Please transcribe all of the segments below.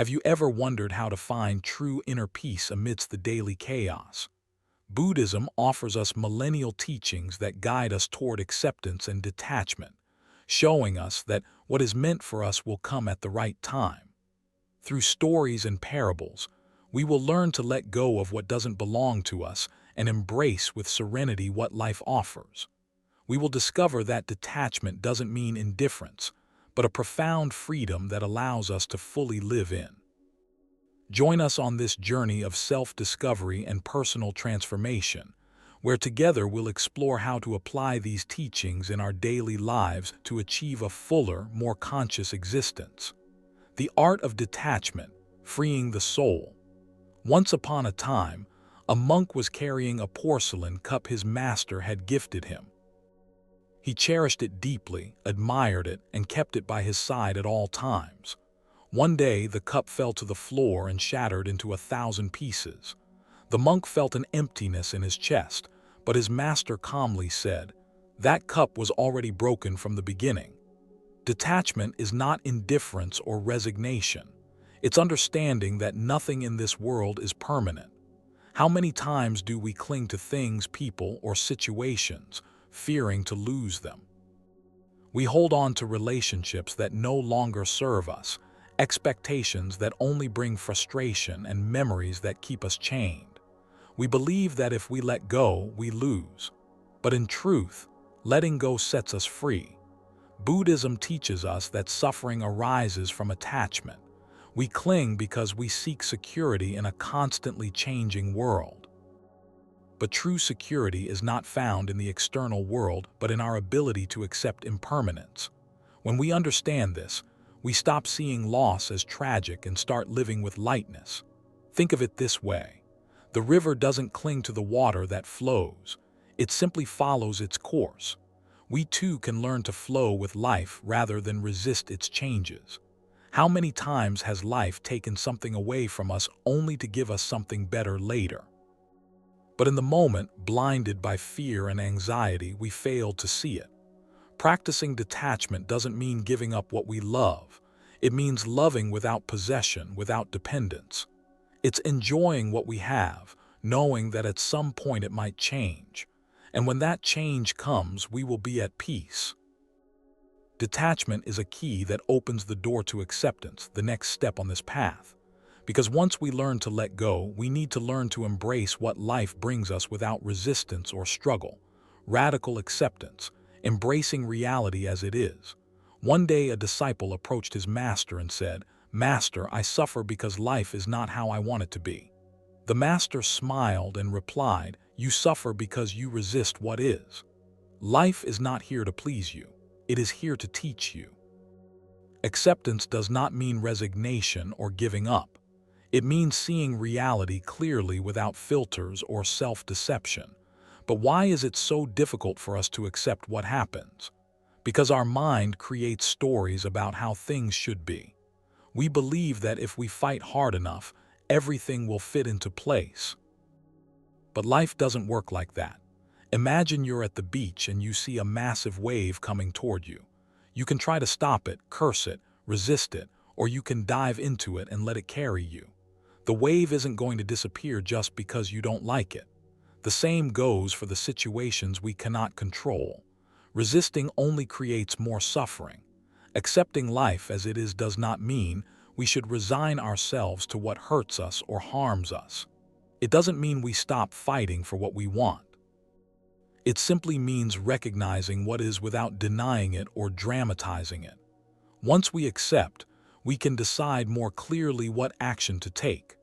Have you ever wondered how to find true inner peace amidst the daily chaos? Buddhism offers us millennial teachings that guide us toward acceptance and detachment, showing us that what is meant for us will come at the right time. Through stories and parables, we will learn to let go of what doesn't belong to us and embrace with serenity what life offers. We will discover that detachment doesn't mean indifference, but a profound freedom that allows us to fully live in. Join us on this journey of self-discovery and personal transformation, where together we'll explore how to apply these teachings in our daily lives to achieve a fuller, more conscious existence. The art of detachment, freeing the soul. Once upon a time, a monk was carrying a porcelain cup his master had gifted him. He cherished it deeply, admired it, and kept it by his side at all times. One day, the cup fell to the floor and shattered into 1,000 pieces. The monk felt an emptiness in his chest, but his master calmly said, "That cup was already broken from the beginning." Detachment is not indifference or resignation. It's understanding that nothing in this world is permanent. How many times do we cling to things, people, or situations, fearing to lose them? We hold on to relationships that no longer serve us, expectations that only bring frustration, and memories that keep us chained. We believe that if we let go, we lose. But in truth, letting go sets us free. Buddhism teaches us that suffering arises from attachment. We cling because we seek security in a constantly changing world. But true security is not found in the external world, but in our ability to accept impermanence. When we understand this, we stop seeing loss as tragic and start living with lightness. Think of it this way. The river doesn't cling to the water that flows. It simply follows its course. We too can learn to flow with life rather than resist its changes. How many times has life taken something away from us only to give us something better later? But in the moment, blinded by fear and anxiety, we fail to see it. Practicing detachment doesn't mean giving up what we love. It means loving without possession, without dependence. It's enjoying what we have, knowing that at some point it might change. And when that change comes, we will be at peace. Detachment is a key that opens the door to acceptance, the next step on this path. Because once we learn to let go, we need to learn to embrace what life brings us without resistance or struggle. Radical acceptance, embracing reality as it is. One day a disciple approached his master and said, "Master, I suffer because life is not how I want it to be." The master smiled and replied, "You suffer because you resist what is. Life is not here to please you. It is here to teach you." Acceptance does not mean resignation or giving up. It means seeing reality clearly without filters or self-deception. But why is it so difficult for us to accept what happens? Because our mind creates stories about how things should be. We believe that if we fight hard enough, everything will fit into place. But life doesn't work like that. Imagine you're at the beach and you see a massive wave coming toward you. You can try to stop it, curse it, resist it, or you can dive into it and let it carry you. The wave isn't going to disappear just because you don't like it. The same goes for the situations we cannot control. Resisting only creates more suffering. Accepting life as it is does not mean we should resign ourselves to what hurts us or harms us. It doesn't mean we stop fighting for what we want. It simply means recognizing what is without denying it or dramatizing it. Once we accept, we can decide more clearly what action to take.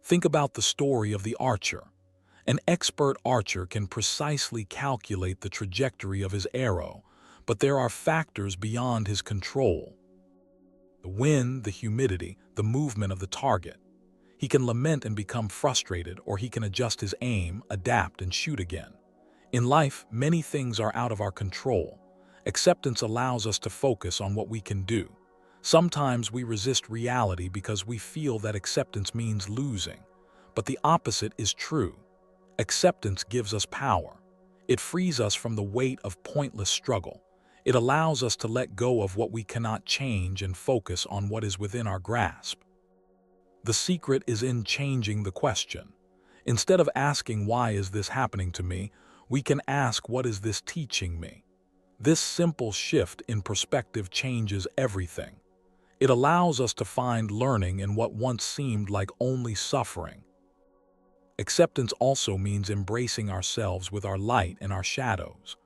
Think about the story of the archer. An expert archer can precisely calculate the trajectory of his arrow, but there are factors beyond his control. The wind, the humidity, the movement of the target. He can lament and become frustrated, or he can adjust his aim, adapt, and shoot again. In life, many things are out of our control. Acceptance allows us to focus on what we can do. Sometimes we resist reality because we feel that acceptance means losing. But the opposite is true. Acceptance gives us power. It frees us from the weight of pointless struggle. It allows us to let go of what we cannot change and focus on what is within our grasp. The secret is in changing the question. Instead of asking, "Why is this happening to me?" we can ask, "What is this teaching me?" This simple shift in perspective changes everything. It allows us to find learning in what once seemed like only suffering. Acceptance also means embracing ourselves with our light and our shadows.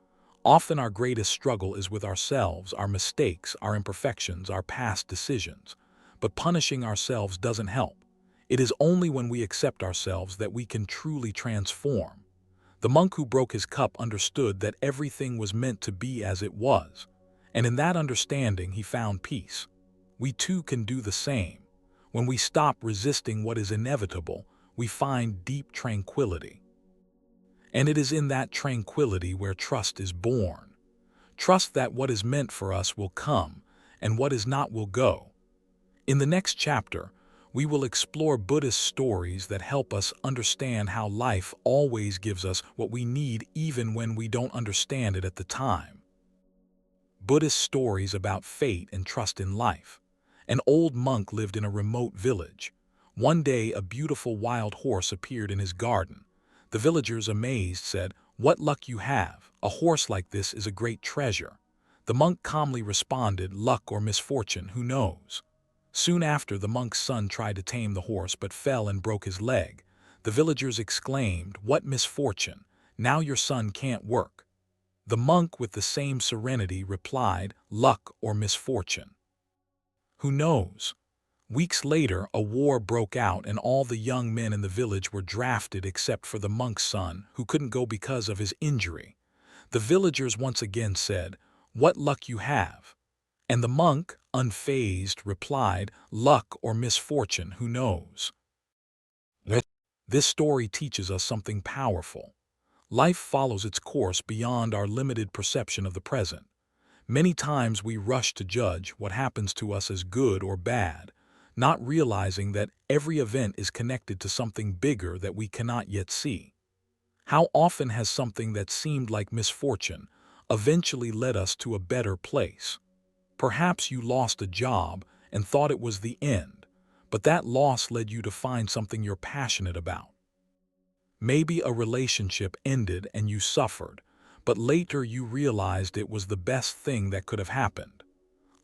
Often our greatest struggle is with ourselves, our mistakes, our imperfections, our past decisions. But punishing ourselves doesn't help. It is only when we accept ourselves that we can truly transform. The monk who broke his cup understood that everything was meant to be as it was, and in that understanding he found peace. We too can do the same. When we stop resisting what is inevitable, we find deep tranquility. And it is in that tranquility where trust is born. Trust that what is meant for us will come, and what is not will go. In the next chapter, we will explore Buddhist stories that help us understand how life always gives us what we need even when we don't understand it at the time. Buddhist stories about fate and trust in life. An old monk lived in a remote village. One day, a beautiful wild horse appeared in his garden. The villagers, amazed, said, "What luck you have! A horse like this is a great treasure." The monk calmly responded, "Luck or misfortune, who knows?" Soon after, the monk's son tried to tame the horse but fell and broke his leg. The villagers exclaimed, "What misfortune! Now your son can't work." The monk, with the same serenity, replied, "Luck or misfortune, who knows?" Weeks later, a war broke out and all the young men in the village were drafted except for the monk's son, who couldn't go because of his injury. The villagers once again said, "What luck you have!" And the monk, unfazed, replied, "Luck or misfortune, who knows?" This story teaches us something powerful. Life follows its course beyond our limited perception of the present. Many times we rush to judge what happens to us as good or bad, not realizing that every event is connected to something bigger that we cannot yet see. How often has something that seemed like misfortune eventually led us to a better place? Perhaps you lost a job and thought it was the end, but that loss led you to find something you're passionate about. Maybe a relationship ended and you suffered, but later you realized it was the best thing that could have happened.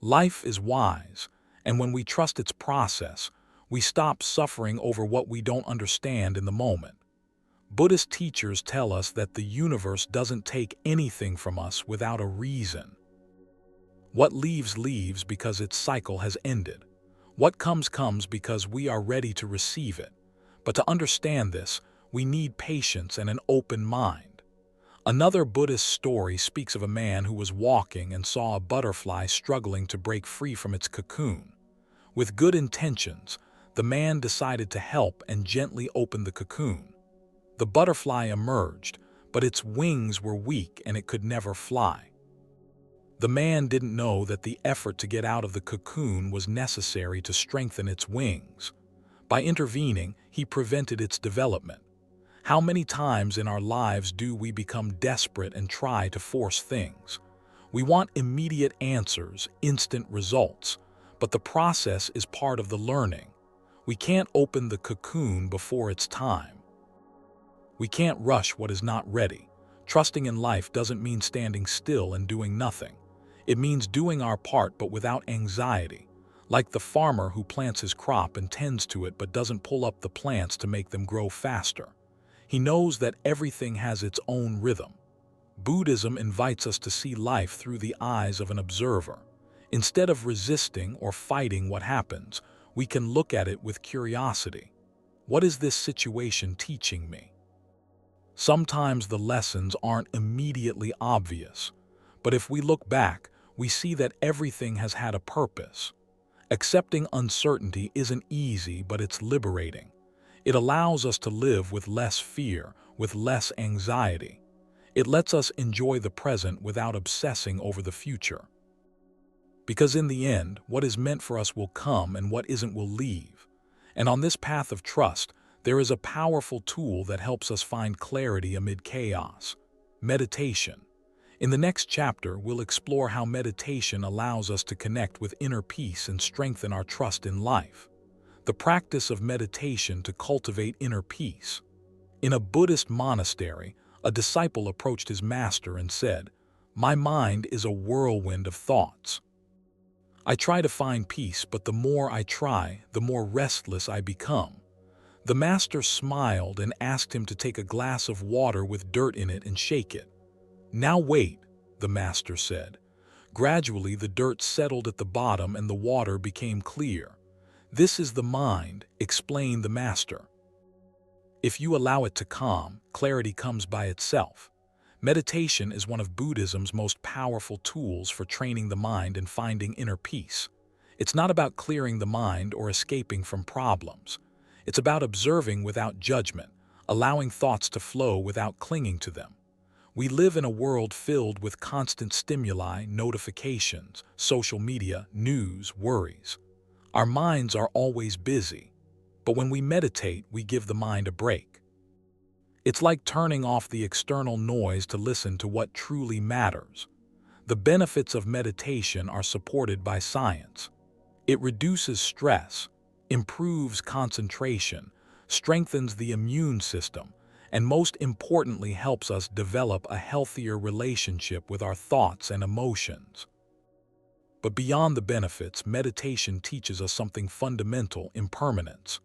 Life is wise, and when we trust its process, we stop suffering over what we don't understand in the moment. Buddhist teachers tell us that the universe doesn't take anything from us without a reason. What leaves leaves because its cycle has ended. What comes comes because we are ready to receive it. But to understand this, we need patience and an open mind. Another Buddhist story speaks of a man who was walking and saw a butterfly struggling to break free from its cocoon. With good intentions, the man decided to help and gently opened the cocoon. The butterfly emerged, but its wings were weak and it could never fly. The man didn't know that the effort to get out of the cocoon was necessary to strengthen its wings. By intervening, he prevented its development. How many times in our lives do we become desperate and try to force things? We want immediate answers, instant results, but the process is part of the learning. We can't open the cocoon before it's time. We can't rush what is not ready. Trusting in life doesn't mean standing still and doing nothing. It means doing our part but without anxiety, like the farmer who plants his crop and tends to it but doesn't pull up the plants to make them grow faster. He knows that everything has its own rhythm. Buddhism invites us to see life through the eyes of an observer. Instead of resisting or fighting what happens, we can look at it with curiosity. What is this situation teaching me? Sometimes the lessons aren't immediately obvious, but if we look back, we see that everything has had a purpose. Accepting uncertainty isn't easy, but it's liberating. It allows us to live with less fear, with less anxiety. It lets us enjoy the present without obsessing over the future. Because in the end, what is meant for us will come and what isn't will leave. And on this path of trust, there is a powerful tool that helps us find clarity amid chaos: meditation. In the next chapter, we'll explore how meditation allows us to connect with inner peace and strengthen our trust in life. the practice of meditation to cultivate inner peace. In a Buddhist monastery, a disciple approached his master and said, "My mind is a whirlwind of thoughts. I try to find peace, but the more I try, the more restless I become." The master smiled and asked him to take a glass of water with dirt in it and shake it. "Now wait," the master said. Gradually, the dirt settled at the bottom and the water became clear. "This is the mind," explained the master. "If you allow it to calm, clarity comes by itself." Meditation is one of Buddhism's most powerful tools for training the mind and finding inner peace. It's not about clearing the mind or escaping from problems. It's about observing without judgment, allowing thoughts to flow without clinging to them. We live in a world filled with constant stimuli, notifications, social media, news, worries. Our minds are always busy, but when we meditate, we give the mind a break. It's like turning off the external noise to listen to what truly matters. The benefits of meditation are supported by science. It reduces stress, improves concentration, strengthens the immune system, and most importantly helps us develop a healthier relationship with our thoughts and emotions. But beyond the benefits, meditation teaches us something fundamental: impermanence.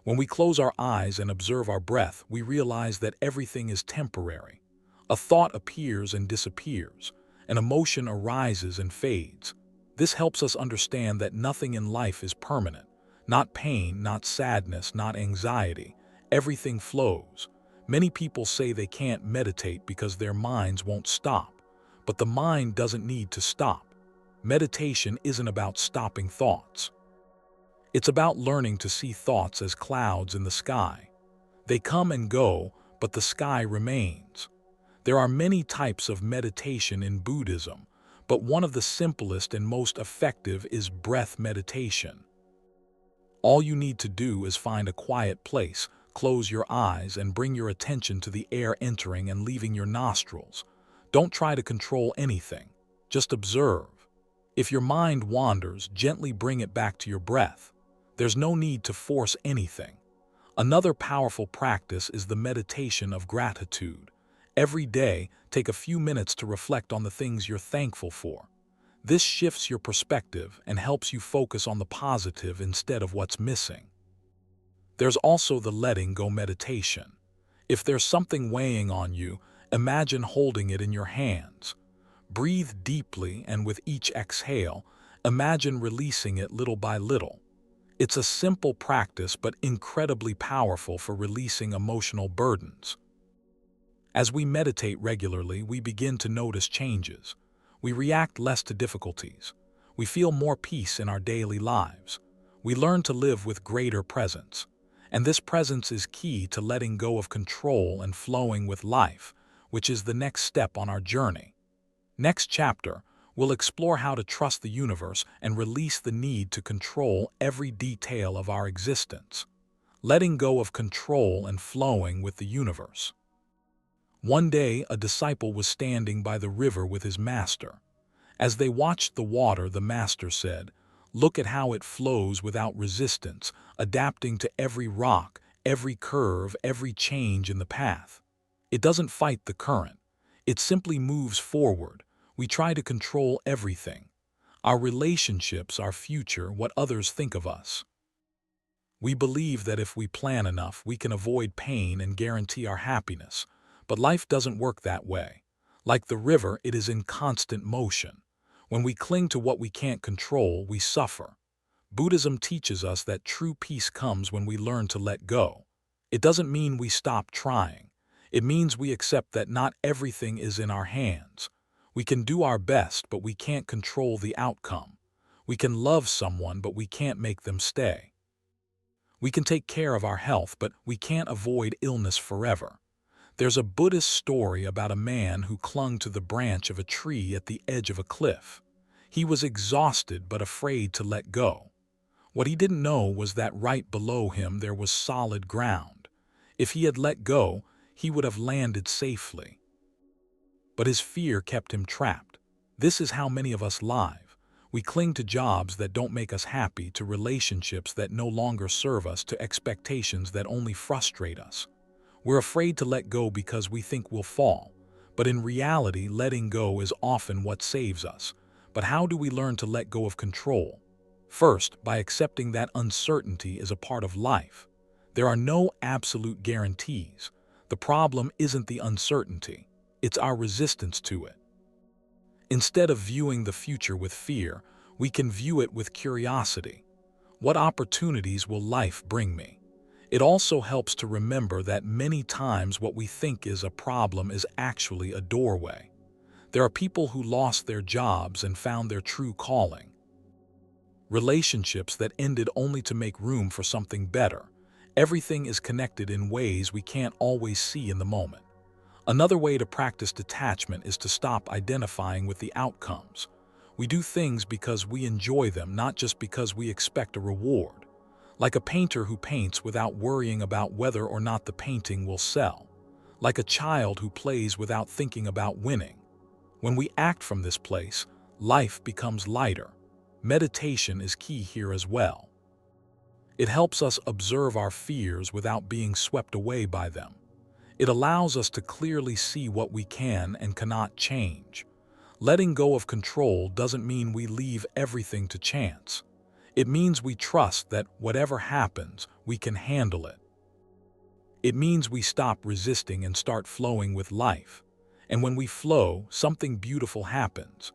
When we close our eyes and observe our breath, we realize that everything is temporary. A thought appears and disappears. An emotion arises and fades. This helps us understand that nothing in life is permanent. Not pain, not sadness, not anxiety. Everything flows. Many people say they can't meditate because their minds won't stop. But the mind doesn't need to stop. Meditation isn't about stopping thoughts. It's about learning to see thoughts as clouds in the sky. They come and go, but the sky remains. There are many types of meditation in Buddhism, but one of the simplest and most effective is breath meditation. All you need to do is find a quiet place, close your eyes, and bring your attention to the air entering and leaving your nostrils. Don't try to control anything. Just observe. If your mind wanders, gently bring it back to your breath. There's no need to force anything. Another powerful practice is the meditation of gratitude. Every day, take a few minutes to reflect on the things you're thankful for. This shifts your perspective and helps you focus on the positive instead of what's missing. There's also the letting go meditation. If there's something weighing on you, imagine holding it in your hands. Breathe deeply, and with each exhale, imagine releasing it little by little. It's a simple practice but incredibly powerful for releasing emotional burdens. As we meditate regularly, we begin to notice changes. We react less to difficulties. We feel more peace in our daily lives. We learn to live with greater presence. And this presence is key to letting go of control and flowing with life, which is the next step on our journey. Next chapter, we'll explore how to trust the universe and release the need to control every detail of our existence. Letting go of control and flowing with the universe. One day, a disciple was standing by the river with his master. As they watched the water, the master said, "Look at how it flows without resistance, adapting to every rock, every curve, every change in the path. It doesn't fight the current. It simply moves forward. We try to control everything. Our relationships, our future, what others think of us. We believe that if we plan enough, we can avoid pain and guarantee our happiness. But life doesn't work that way. Like the river, it is in constant motion. When we cling to what we can't control, we suffer. Buddhism teaches us that true peace comes when we learn to let go. It doesn't mean we stop trying. It means we accept that not everything is in our hands. We can do our best, but we can't control the outcome. We can love someone, but we can't make them stay. We can take care of our health, but we can't avoid illness forever. There's a Buddhist story about a man who clung to the branch of a tree at the edge of a cliff. He was exhausted but afraid to let go. What he didn't know was that right below him there was solid ground. If he had let go, he would have landed safely. But his fear kept him trapped. This is how many of us live. We cling to jobs that don't make us happy, to relationships that no longer serve us, to expectations that only frustrate us. We're afraid to let go because we think we'll fall. But in reality, letting go is often what saves us. But how do we learn to let go of control? First, by accepting that uncertainty is a part of life. There are no absolute guarantees. The problem isn't the uncertainty, it's our resistance to it. Instead of viewing the future with fear, we can view it with curiosity. What opportunities will life bring me? It also helps to remember that many times what we think is a problem is actually a doorway. There are people who lost their jobs and found their true calling. Relationships that ended only to make room for something better. Everything is connected in ways we can't always see in the moment. Another way to practice detachment is to stop identifying with the outcomes. We do things because we enjoy them, not just because we expect a reward. Like a painter who paints without worrying about whether or not the painting will sell. Like a child who plays without thinking about winning. When we act from this place, life becomes lighter. Meditation is key here as well. It helps us observe our fears without being swept away by them. It allows us to clearly see what we can and cannot change. Letting go of control doesn't mean we leave everything to chance. It means we trust that whatever happens, we can handle it. It means we stop resisting and start flowing with life. And when we flow, something beautiful happens.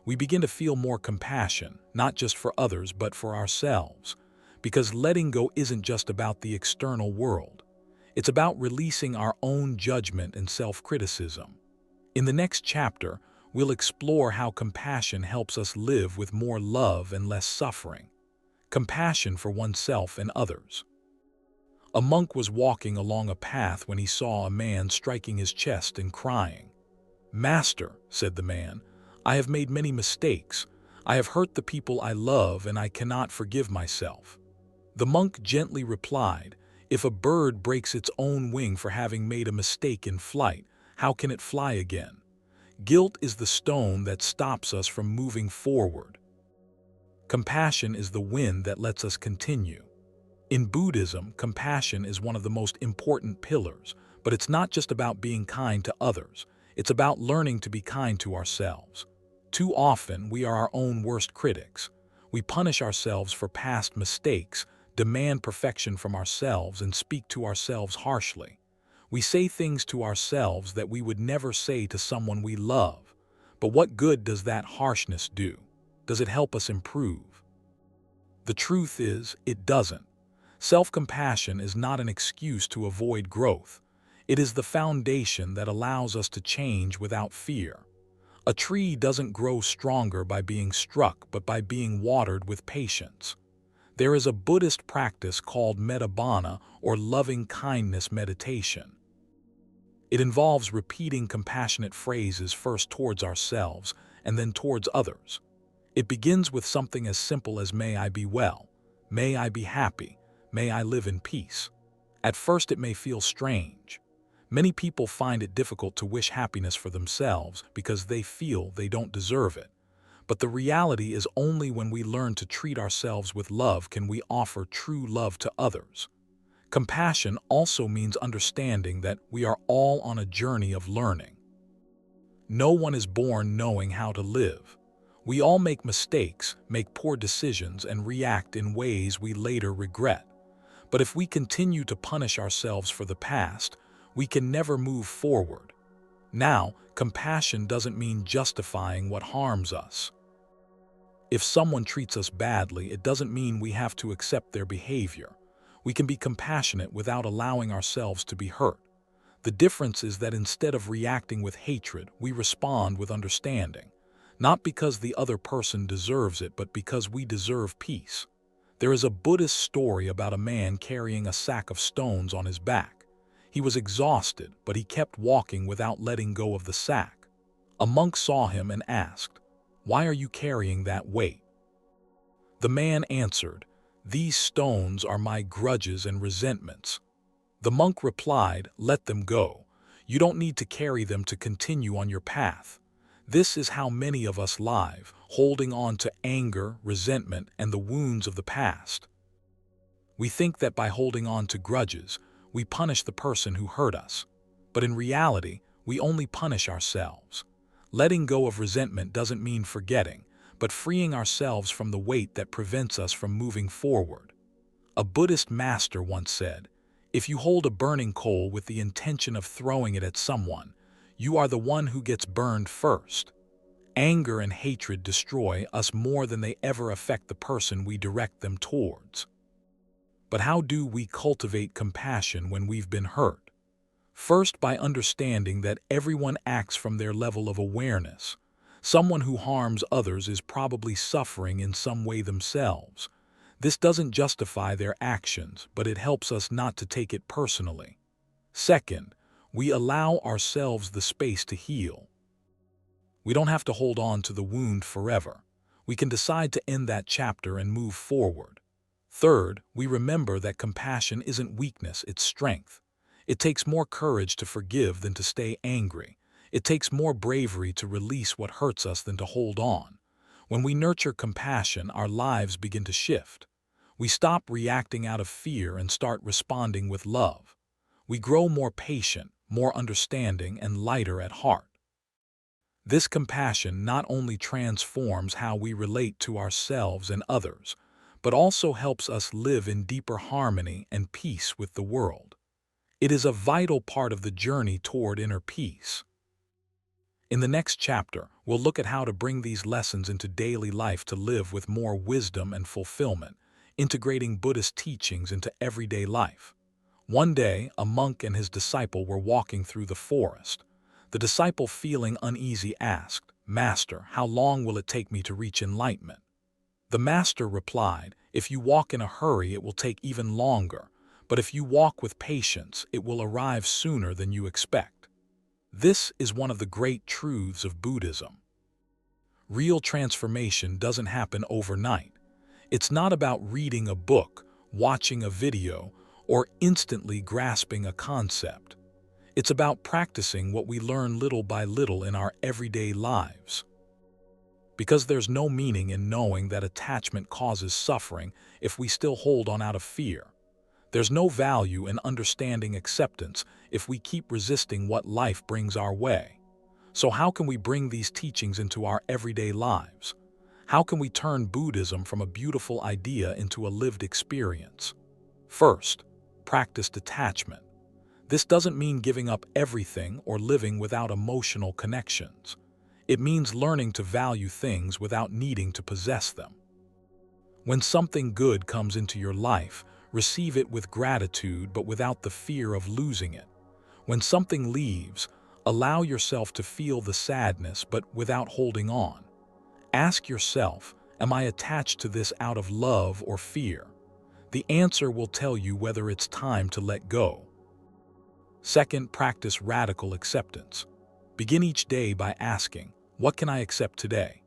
We begin to feel more compassion, not just for others, but for ourselves. Because letting go isn't just about the external world. It's about releasing our own judgment and self-criticism. In the next chapter, we'll explore how compassion helps us live with more love and less suffering. Compassion for oneself and others. A monk was walking along a path when he saw a man striking his chest and crying. "Master," said the man, "I have made many mistakes. I have hurt the people I love and I cannot forgive myself." The monk gently replied, "If a bird breaks its own wing for having made a mistake in flight, how can it fly again? Guilt is the stone that stops us from moving forward. Compassion is the wind that lets us continue." In Buddhism, compassion is one of the most important pillars, but it's not just about being kind to others. It's about learning to be kind to ourselves. Too often, we are our own worst critics. We punish ourselves for past mistakes, demand perfection from ourselves, and speak to ourselves harshly. We say things to ourselves that we would never say to someone we love. But what good does that harshness do? Does it help us improve? The truth is, it doesn't. Self-compassion is not an excuse to avoid growth. It is the foundation that allows us to change without fear. A tree doesn't grow stronger by being struck, but by being watered with patience. There is a Buddhist practice called metta or loving-kindness meditation. It involves repeating compassionate phrases first towards ourselves and then towards others. It begins with something as simple as "May I be well," "May I be happy," "May I live in peace." At first it may feel strange. Many people find it difficult to wish happiness for themselves because they feel they don't deserve it. But the reality is only when we learn to treat ourselves with love can we offer true love to others. Compassion also means understanding that we are all on a journey of learning. No one is born knowing how to live. We all make mistakes, make poor decisions, and react in ways we later regret. But if we continue to punish ourselves for the past, we can never move forward. Now, compassion doesn't mean justifying what harms us. If someone treats us badly, it doesn't mean we have to accept their behavior. We can be compassionate without allowing ourselves to be hurt. The difference is that instead of reacting with hatred, we respond with understanding. Not because the other person deserves it, but because we deserve peace. There is a Buddhist story about a man carrying a sack of stones on his back. He was exhausted, but he kept walking without letting go of the sack. A monk saw him and asked, "Why are you carrying that weight?" The man answered, "These stones are my grudges and resentments." The monk replied, "Let them go. You don't need to carry them to continue on your path. This is how many of us live, holding on to anger, resentment, and the wounds of the past. We think that by holding on to grudges, we punish the person who hurt us. But in reality, we only punish ourselves. Letting go of resentment doesn't mean forgetting, but freeing ourselves from the weight that prevents us from moving forward. A Buddhist master once said, "If you hold a burning coal with the intention of throwing it at someone, you are the one who gets burned first." Anger and hatred destroy us more than they ever affect the person we direct them towards. But how do we cultivate compassion when we've been hurt? First, by understanding that everyone acts from their level of awareness. Someone who harms others is probably suffering in some way themselves. This doesn't justify their actions, but it helps us not to take it personally. Second, we allow ourselves the space to heal. We don't have to hold on to the wound forever. We can decide to end that chapter and move forward. Third, we remember that compassion isn't weakness, it's strength. It takes more courage to forgive than to stay angry. It takes more bravery to release what hurts us than to hold on. When we nurture compassion, our lives begin to shift. We stop reacting out of fear and start responding with love. We grow more patient, more understanding, and lighter at heart. This compassion not only transforms how we relate to ourselves and others, but also helps us live in deeper harmony and peace with the world. It is a vital part of the journey toward inner peace. In the next chapter, we'll look at how to bring these lessons into daily life to live with more wisdom and fulfillment, integrating Buddhist teachings into everyday life. One day, a monk and his disciple were walking through the forest. The disciple, feeling uneasy, asked, "Master, how long will it take me to reach enlightenment?" The master replied, "If you walk in a hurry, it will take even longer, but if you walk with patience, it will arrive sooner than you expect." This is one of the great truths of Buddhism. Real transformation doesn't happen overnight. It's not about reading a book, watching a video, or instantly grasping a concept. It's about practicing what we learn little by little in our everyday lives. Because there's no meaning in knowing that attachment causes suffering if we still hold on out of fear. There's no value in understanding acceptance if we keep resisting what life brings our way. So how can we bring these teachings into our everyday lives? How can we turn Buddhism from a beautiful idea into a lived experience? First, practice detachment. This doesn't mean giving up everything or living without emotional connections. It means learning to value things without needing to possess them. When something good comes into your life, receive it with gratitude but without the fear of losing it. When something leaves, allow yourself to feel the sadness but without holding on. Ask yourself, am I attached to this out of love or fear? The answer will tell you whether it's time to let go. Second, practice radical acceptance. Begin each day by asking, what can I accept today?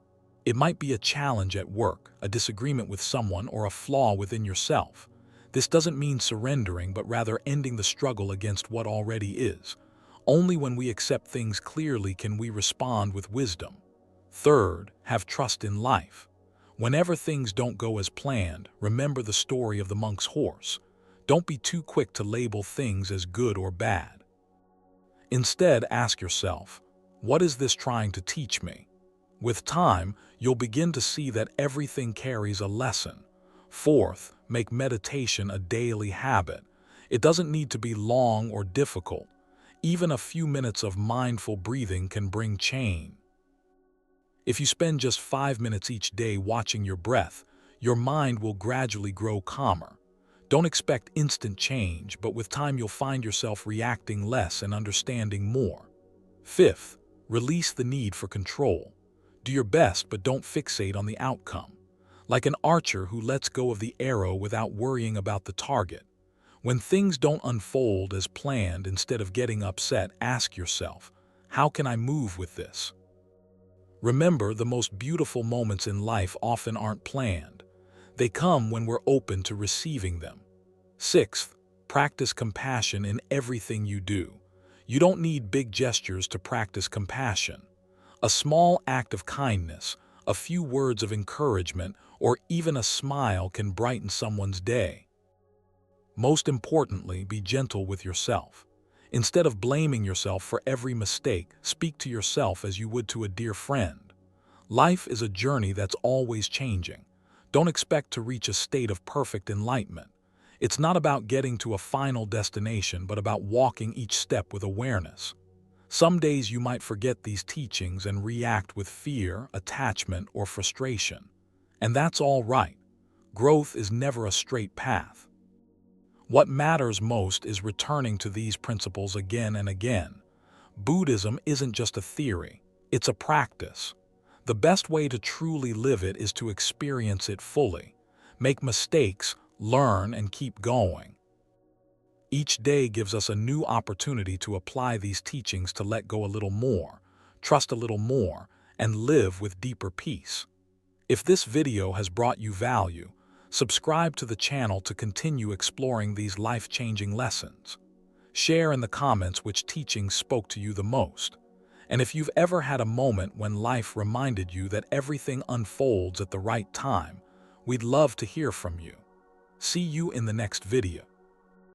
It might be a challenge at work, a disagreement with someone, or a flaw within yourself. This doesn't mean surrendering, but rather ending the struggle against what already is. Only when we accept things clearly can we respond with wisdom. Third, have trust in life. Whenever things don't go as planned, remember the story of the monk's horse. Don't be too quick to label things as good or bad. Instead, ask yourself, what is this trying to teach me? With time, you'll begin to see that everything carries a lesson. Fourth, make meditation a daily habit. It doesn't need to be long or difficult. Even a few minutes of mindful breathing can bring change. If you spend just 5 minutes each day watching your breath, your mind will gradually grow calmer. Don't expect instant change, but with time you'll find yourself reacting less and understanding more. Fifth, release the need for control. Do your best, but don't fixate on the outcome. Like an archer who lets go of the arrow without worrying about the target. When things don't unfold as planned, instead of getting upset, ask yourself, how can I move with this? Remember, the most beautiful moments in life often aren't planned. They come when we're open to receiving them. Sixth, practice compassion in everything you do. You don't need big gestures to practice compassion. A small act of kindness, a few words of encouragement, or even a smile can brighten someone's day. Most importantly, be gentle with yourself. Instead of blaming yourself for every mistake, speak to yourself as you would to a dear friend. Life is a journey that's always changing. Don't expect to reach a state of perfect enlightenment. It's not about getting to a final destination, but about walking each step with awareness. Some days you might forget these teachings and react with fear, attachment, or frustration. And that's all right. Growth is never a straight path. What matters most is returning to these principles again and again. Buddhism isn't just a theory, it's a practice. The best way to truly live it is to experience it fully. Make mistakes, learn, and keep going. Each day gives us a new opportunity to apply these teachings to let go a little more, trust a little more, and live with deeper peace. If this video has brought you value, subscribe to the channel to continue exploring these life-changing lessons. Share in the comments which teachings spoke to you the most. And if you've ever had a moment when life reminded you that everything unfolds at the right time, we'd love to hear from you. See you in the next video.